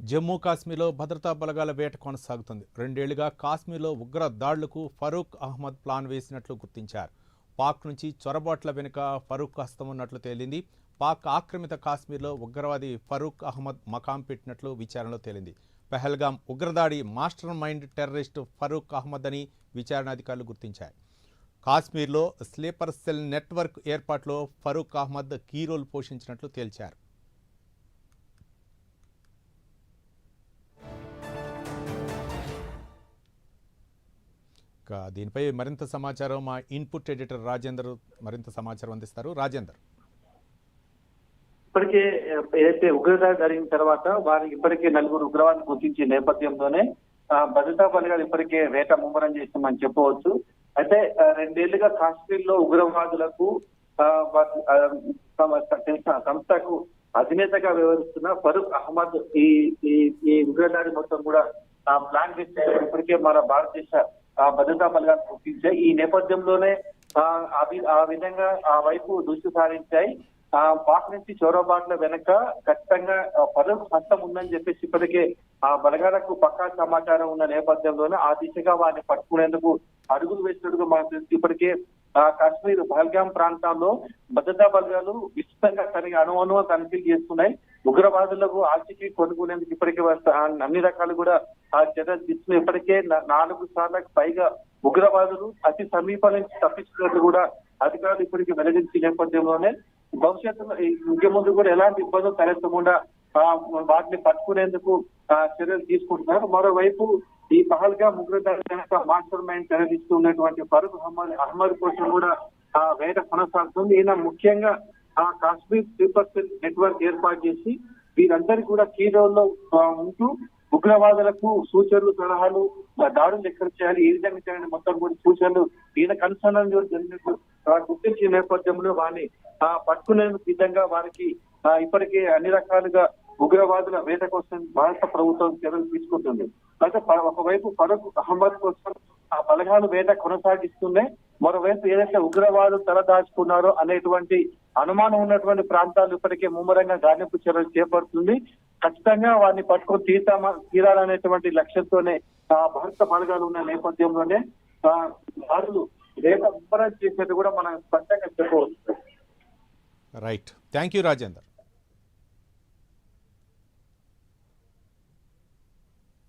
జమ్మూ కాశ్మీర్లో భద్రతా బలగాల వేట కొనసాగుతుంది. 2 ఏళ్లుగా కాశ్మీర్లో ఉగ్ర దాడులకు ఫరూక్ అహ్మద్ ప్లాన్ వేసినట్లు గుర్తించారు. పాక్ నుంచి చొరబాట్ల వెనుక ఫరూక్ హస్తం ఉన్నట్లు తేలింది. పాక్ ఆక్రమిత కాశ్మీర్లో ఉగ్రవాది ఫరూక్ అహ్మద్ మకాం పెట్టినట్లు విచారణలో తేలింది. పహల్గాం ఉగ్రదాడి master mind terrorist Farooq Ahmad అని విచారణ అధికారులు గుర్తించారు. కాశ్మీర్లో స్లీపర్ సెల్ నెట్వర్క్ ఏర్పాటులో ఫరూక్ అహ్మద్ కీ రోల్ పోషించినట్లు తేల్చారు. దీనిపై మరింత సమాచారం మా ఇన్పుట్ ఎడిటర్ రాజేందర్ మరింత సమాచారం అందిస్తారు. రాజేందర్, ఇప్పటికే ఏదైతే ఉగ్రదాడి జరిగిన తర్వాత వారికి ఇప్పటికే 4 ఉగ్రవాదులు గుర్తించే నేపథ్యంలోనే భద్రతా బలగాలు ఇప్పటికే వేట ముమ్మరం చేస్తామని చెప్పవచ్చు. అయితే 2 ఏళ్లుగా కాశ్మీర్ లో ఉగ్రవాదులకు సంస్థకు అధినేతగా వ్యవహరిస్తున్న ఫరూక్ అహ్మద్ ఈ ఉగ్రదాడి మొత్తం కూడా ప్లాన్ చేస్తే ఇప్పటికే మన భారతదేశ భద్రతా బలగాలు గుర్తించాయి. ఈ నేపథ్యంలోనే ఆ విధంగా ఆ వైపు దృష్టి సారించాయి. పాక్ నుంచి చొరబాట్ల వెనక ఖచ్చితంగా ఫరూక్ హస్తం ఉందని చెప్పేసి ఇప్పటికే ఆ బలగాలకు పక్కా సమాచారం ఉన్న నేపథ్యంలోనే ఆ దిశగా వారిని పట్టుకునేందుకు అడుగులు వేసినట్టుగా మనకు తెలిసి ఇప్పటికే కాశ్మీర్ పహల్గాం ప్రాంతాల్లో భద్రతా బలగాలు విస్తృతంగా అణువణువు తనిఖీలు చేస్తున్నాయి. ఉగ్రవాదులకు ఆచూకీ కొనుక్కునేందుకు ఇప్పటికే అన్ని రకాలు కూడా చర్యలు తీసుకుని ఇప్పటికే 4 సార్లకు పైగా ఉగ్రవాదులు అతి సమీప నుంచి తప్పించినట్లు కూడా అధికారులు ఇప్పటికీ వెల్లడించిన నేపథ్యంలోనే భవిష్యత్తులో ఇంక ముందు కూడా ఎలాంటి ఇబ్బందులు తలెత్తకుండా వాటిని పట్టుకునేందుకు చర్యలు తీసుకుంటున్నారు. మరోవైపు ఈ పహల్గాం ఉగ్రదాడి వెనక మాస్టర్ మైండ్ టెర్రరిస్ట్ ఉన్నటువంటి ఫరూక్ అహ్మద్ కోసం కూడా వేట కొనసాగుతుంది. ఈయన ముఖ్యంగా కాశ్మీర్ స్లీపర్ సెల్ నెట్వర్క్ ఏర్పాటు చేసి వీరందరికీ కూడా కీ రోల్లో ఉంటూ ఉగ్రవాదులకు సూచనలు, సలహాలు, దాడులు ఎక్కడ చేయాలి, ఏ విధంగా చేయాలని మొత్తం కూడా సూచనలు ఈయన కన్సర్న్ గుర్తించిన నేపథ్యంలో వారిని పట్టుకునేందుకు విధంగా వారికి ఇప్పటికే అన్ని రకాలుగా ఉగ్రవాదుల వేట కోసం భారత ప్రభుత్వం చర్యలు తీసుకుంటుంది. అయితే ఒకవైపు ఫరూక్ అహ్మద్ కోసం ఆ బలగాలు వేట కొనసాగిస్తున్నాయి. మరోవైపు ఏదైతే ఉగ్రవాదులు తలదాచుకున్నారో అనేటువంటి అనుమానం ఉన్నటువంటి ప్రాంతాలు ఇప్పటికే ముమ్మరంగా గాలింపు చర్యలు చేపడుతుంది. ఖచ్చితంగా వారిని పట్టుకొని తీరాలనేటువంటి లక్ష్యంతోనే భారత బలగాలు ఉన్న నేపథ్యంలోనే దాడులు వేట ముమ్మరం చేసేది కూడా మనం స్పష్టంగా చెప్పవచ్చు. Right, thank you Rajender.